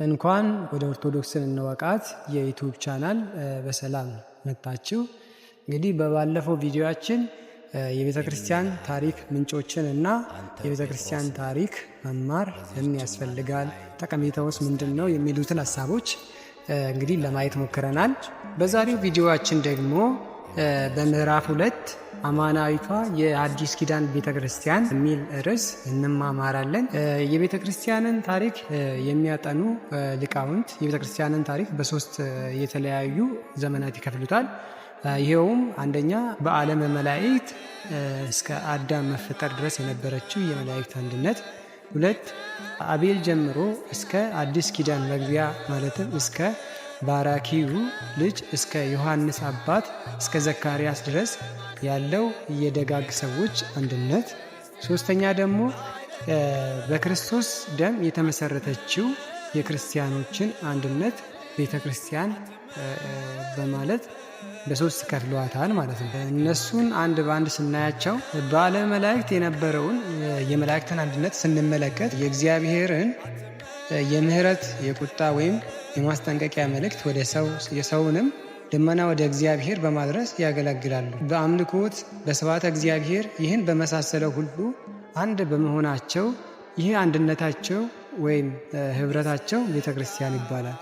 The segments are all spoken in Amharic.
እንኳን ወደ ኦርቶዶክስን እንወቃት የዩቲዩብ ቻናል በሰላም መጣችሁ። እንግዲህ በባለፈው ቪዲዮአችን የቤተ ክርስቲያን ታሪክ ምንጮችን እና የቤተ ክርስቲያን ታሪክ መማር ለምን ያስፈልጋል፣ ጠቀሜታውስ ምንድነው የሚሉትን ሐሳቦች እንግዲህ ለማየት ሞክረናል። በዛሬው ቪዲዮአችን ደግሞ በምዕራፍ 2 አማናዊቷ የአዲስ ኪዳን ቤተ ክርስቲያን የሚል ርዕስ እንማማራለን። የቤተ ክርስቲያንን ታሪክ የሚያጠኑ ሊቃውንት የቤተ ክርስቲያንን ታሪክ በሶስት የተለያዩ ዘመናት ይከፍሉታል። ይኸውም አንደኛ በዓለመ መላእክት እስከ አዳም መፈጠር ድረስ የነበረችው የመላእክት አንድነት፣ ሁለት አቤል ጀምሮ እስከ አዲስ ኪዳን መግቢያ ማለትም እስከ ባራኪው ልጅ እስከ ዮሐንስ አባት እስከ ዘካርያስ ድረስ ያለው የደጋግ ሰዎች አንድነት፣ ሶስተኛ ደግሞ በክርስቶስ ደም የተመሰረተችው የክርስቲያኖችን አንድነት ቤተ ክርስቲያን በማለት በሶስት ከፍለዋታል ማለት ነው። እነሱን አንድ በአንድ ስናያቸው በዓለመ መላእክት የነበረውን የመላእክትን አንድነት ስንመለከት የእግዚአብሔርን የምህረት የቁጣ ወይም የማስጠንቀቂያ መልእክት ወደ ሰው የሰውንም ደመና ወደ እግዚአብሔር በማድረስ ያገለግላሉ። በአምልኮት በስብሐተ እግዚአብሔር ይህን በመሳሰለው ሁሉ አንድ በመሆናቸው ይህ አንድነታቸው ወይም ህብረታቸው ቤተ ክርስቲያን ይባላል።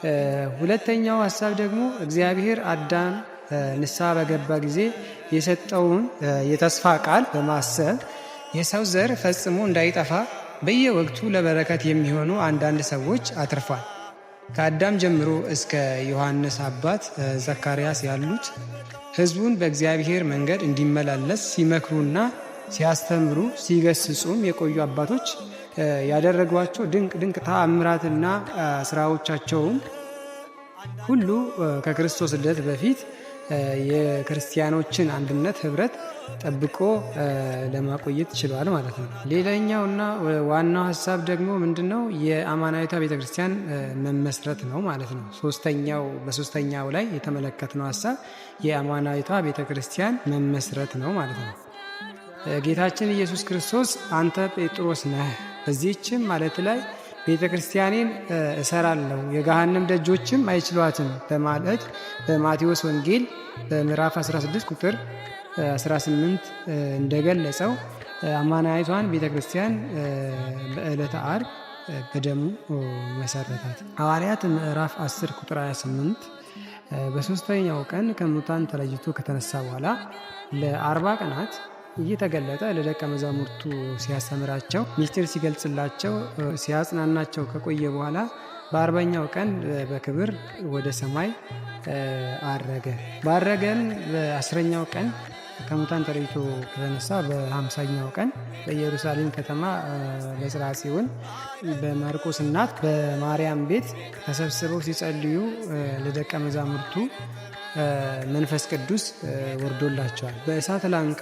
ሁለተኛው ሐሳብ ደግሞ እግዚአብሔር አዳም ንስሐ በገባ ጊዜ የሰጠውን የተስፋ ቃል በማሰብ የሰው ዘር ፈጽሞ እንዳይጠፋ በየወቅቱ ለበረከት የሚሆኑ አንዳንድ ሰዎች አትርፏል። ከአዳም ጀምሮ እስከ ዮሐንስ አባት ዘካርያስ ያሉት ህዝቡን በእግዚአብሔር መንገድ እንዲመላለስ ሲመክሩና ሲያስተምሩ ሲገስጹም የቆዩ አባቶች ያደረጓቸው ድንቅ ድንቅ ተአምራትና ስራዎቻቸውም ሁሉ ከክርስቶስ ልደት በፊት የክርስቲያኖችን አንድነት ህብረት ጠብቆ ለማቆየት ችሏል ማለት ነው። ሌላኛውና ዋናው ሐሳብ ደግሞ ምንድነው? የአማናዊቷ ቤተክርስቲያን መመስረት ነው ማለት ነው። በሶስተኛው ላይ የተመለከትነው ሐሳብ የአማናዊቷ ቤተክርስቲያን መመስረት ነው ማለት ነው። ጌታችን ኢየሱስ ክርስቶስ አንተ ጴጥሮስ ነህ፣ በዚህችም ማለት ላይ ቤተ ክርስቲያኔን እሰራለሁ የገሃነም ደጆችም አይችሏትም በማለት በማቴዎስ ወንጌል በምዕራፍ 16 ቁጥር 18 እንደገለጸው አማናዊቷን ቤተ ክርስቲያን በዕለተ ዓርብ በደሙ መሰረታት። ሐዋርያት ምዕራፍ 10 ቁጥር 28 በሶስተኛው ቀን ከሙታን ተለይቶ ከተነሳ በኋላ ለ40 ቀናት እየተገለጠ ለደቀ መዛሙርቱ ሲያስተምራቸው ምስጢር ሲገልጽላቸው ሲያጽናናቸው ከቆየ በኋላ በ40ኛው ቀን በክብር ወደ ሰማይ አረገ። ባረገን በ10ኛው ቀን ከሙታን ተለይቶ ከተነሳ በ50ኛው ቀን በኢየሩሳሌም ከተማ በጽርሐ ጽዮን በማርቆስ እናት በማርያም ቤት ተሰብስበው ሲጸልዩ ለደቀ መዛሙርቱ መንፈስ ቅዱስ ወርዶላቸዋል። በእሳት ላንቃ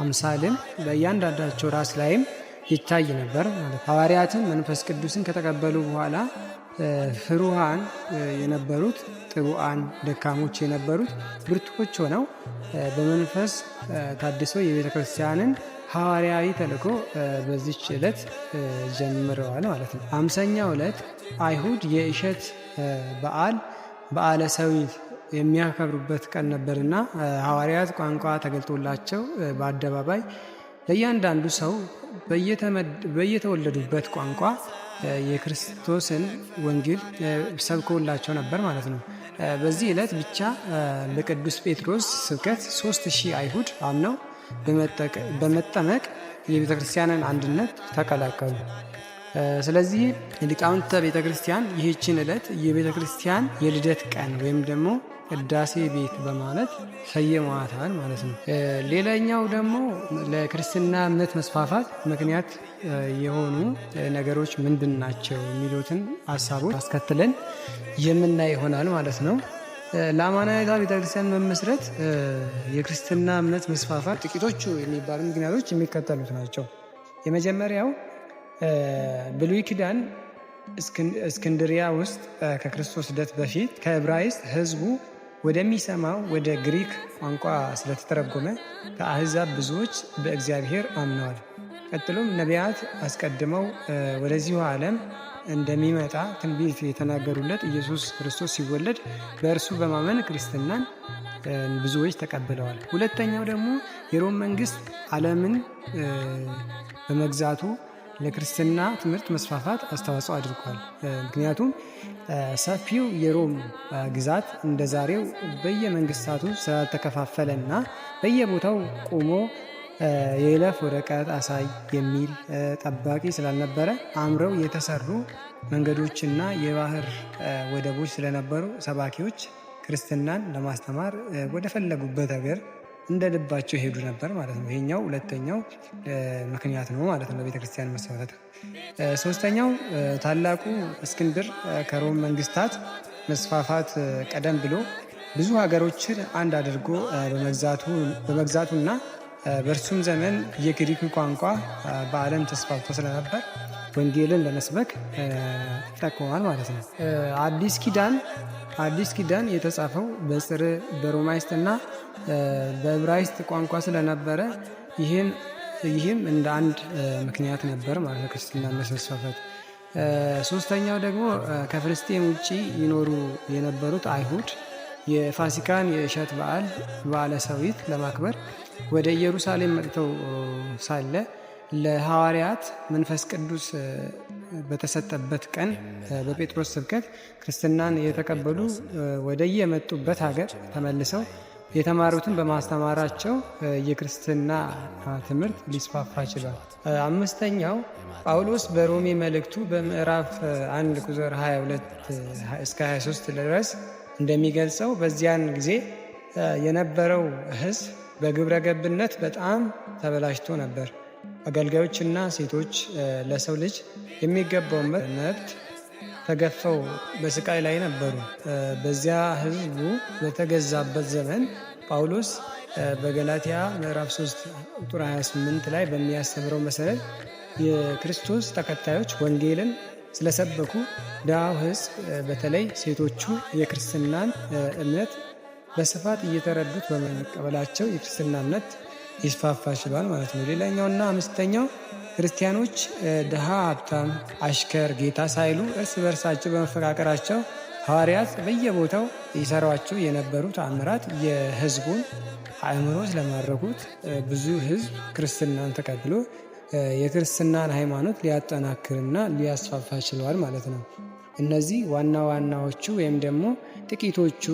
አምሳልም በእያንዳንዳቸው ራስ ላይም ይታይ ነበር ማለት። ሐዋርያትን መንፈስ ቅዱስን ከተቀበሉ በኋላ ፍሩሃን የነበሩት ጥቡዓን ደካሞች የነበሩት ብርቱዎች ሆነው በመንፈስ ታድሶ የቤተ ክርስቲያንን ሐዋርያዊ ተልእኮ በዚች ዕለት ጀምረዋል ማለት ነው። 50ኛው ዕለት አይሁድ የእሸት በዓለ ሰዊት የሚያከብሩበት ቀን ነበርና ሐዋርያት ቋንቋ ተገልጦላቸው በአደባባይ ለእያንዳንዱ ሰው በየተወለዱበት ቋንቋ የክርስቶስን ወንጌል ሰብኮላቸው ነበር ማለት ነው። በዚህ ዕለት ብቻ በቅዱስ ጴጥሮስ ስብከት 3000 አይሁድ አምነው በመጠመቅ የቤተ ክርስቲያንን አንድነት ተቀላቀሉ። ስለዚህ ሊቃውንተ ቤተ ክርስቲያን ይህችን ዕለት የቤተ ክርስቲያን የልደት ቀን ወይም ደግሞ ቅዳሴ ቤት በማለት ሰየሟታል ማለት ነው። ሌላኛው ደግሞ ለክርስትና እምነት መስፋፋት ምክንያት የሆኑ ነገሮች ምንድን ናቸው የሚሉትን ሀሳቦች አስከትለን የምናይ ይሆናል ማለት ነው። ለአማናዊቷ ቤተክርስቲያን መመስረት የክርስትና እምነት መስፋፋት ጥቂቶቹ የሚባሉ ምክንያቶች የሚከተሉት ናቸው። የመጀመሪያው ብሉይ ኪዳን እስክንድሪያ ውስጥ ከክርስቶስ ልደት በፊት ከዕብራይስጥ ህዝቡ ወደሚሰማው ወደ ግሪክ ቋንቋ ስለተተረጎመ ከአሕዛብ ብዙዎች በእግዚአብሔር አምነዋል። ቀጥሎም ነቢያት አስቀድመው ወደዚሁ ዓለም እንደሚመጣ ትንቢት የተናገሩለት ኢየሱስ ክርስቶስ ሲወለድ በእርሱ በማመን ክርስትናን ብዙዎች ተቀብለዋል። ሁለተኛው ደግሞ የሮም መንግስት ዓለምን በመግዛቱ ለክርስትና ትምህርት መስፋፋት አስተዋጽኦ አድርጓል። ምክንያቱም ሰፊው የሮም ግዛት እንደ ዛሬው በየመንግስታቱ ስላልተከፋፈለና በየቦታው ቆሞ የይለፍ ወረቀት አሳይ የሚል ጠባቂ ስላልነበረ አምረው የተሰሩ መንገዶችና የባህር ወደቦች ስለነበሩ ሰባኪዎች ክርስትናን ለማስተማር ወደ ፈለጉበት ሀገር እንደ ልባቸው ይሄዱ ነበር ማለት ነው። ይሄኛው ሁለተኛው ምክንያት ነው ማለት ነው ቤተክርስቲያን መስፋፋት። ሶስተኛው ታላቁ እስክንድር ከሮም መንግስታት መስፋፋት ቀደም ብሎ ብዙ ሀገሮችን አንድ አድርጎ በመግዛቱና በእርሱም ዘመን የግሪክ ቋንቋ በዓለም ተስፋፍቶ ስለነበር ወንጌልን ለመስበክ ይጠቅመዋል ማለት ነው። አዲስ ኪዳን የተጻፈው በጽር በሮማይስጥና በዕብራይስጥ ቋንቋ ስለነበረ ይህም እንደ አንድ ምክንያት ነበር ማለት ነው ክርስትና መስፋፋት። ሶስተኛው ደግሞ ከፍልስጤም ውጭ ይኖሩ የነበሩት አይሁድ የፋሲካን የእሸት በዓለ ሰዊት ለማክበር ወደ ኢየሩሳሌም መጥተው ሳለ ለሐዋርያት መንፈስ ቅዱስ በተሰጠበት ቀን በጴጥሮስ ስብከት ክርስትናን የተቀበሉ ወደ የመጡበት ሀገር ተመልሰው የተማሩትን በማስተማራቸው የክርስትና ትምህርት ሊስፋፋ ችሏል። አምስተኛው ጳውሎስ በሮሜ መልእክቱ በምዕራፍ 1 ቁጥር 22 እስከ 23 ድረስ እንደሚገልጸው በዚያን ጊዜ የነበረው ሕዝብ በግብረ ገብነት በጣም ተበላሽቶ ነበር። አገልጋዮችና ሴቶች ለሰው ልጅ የሚገባውን መብት ተገፈው በስቃይ ላይ ነበሩ። በዚያ ህዝቡ በተገዛበት ዘመን ጳውሎስ በገላትያ ምዕራፍ 3 ቁጥር 28 ላይ በሚያስተምረው መሰረት የክርስቶስ ተከታዮች ወንጌልን ስለሰበኩ ድሃው ህዝብ በተለይ ሴቶቹ የክርስትናን እምነት በስፋት እየተረዱት በመቀበላቸው የክርስትና እምነት ይስፋፋ ችሏል ማለት ነው። ሌላኛውና አምስተኛው ክርስቲያኖች ድሃ፣ ሀብታም፣ አሽከር፣ ጌታ ሳይሉ እርስ በርሳቸው በመፈቃቀራቸው ሐዋርያት በየቦታው ይሰሯቸው የነበሩ ተአምራት የህዝቡን አእምሮ ስለማረኩት ብዙ ህዝብ ክርስትናን ተቀብሎ የክርስትናን ሃይማኖት ሊያጠናክርና ሊያስፋፋ ችሏል ማለት ነው። እነዚህ ዋና ዋናዎቹ ወይም ደግሞ ጥቂቶቹ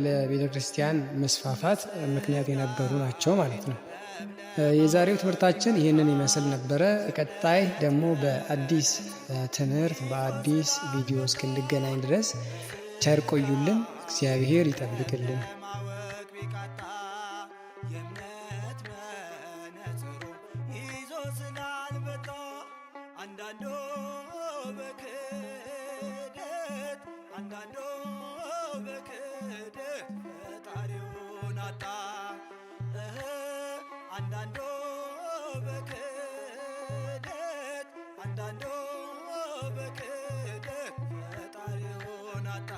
ለቤተ ክርስቲያን መስፋፋት ምክንያት የነበሩ ናቸው ማለት ነው። የዛሬው ትምህርታችን ይህንን ይመስል ነበረ። ቀጣይ ደግሞ በአዲስ ትምህርት በአዲስ ቪዲዮ እስክንገናኝ ድረስ ቸር ቆዩልን። እግዚአብሔር ይጠብቅልን። አንዳንዶ በክደት ፈጣሪውን አጣ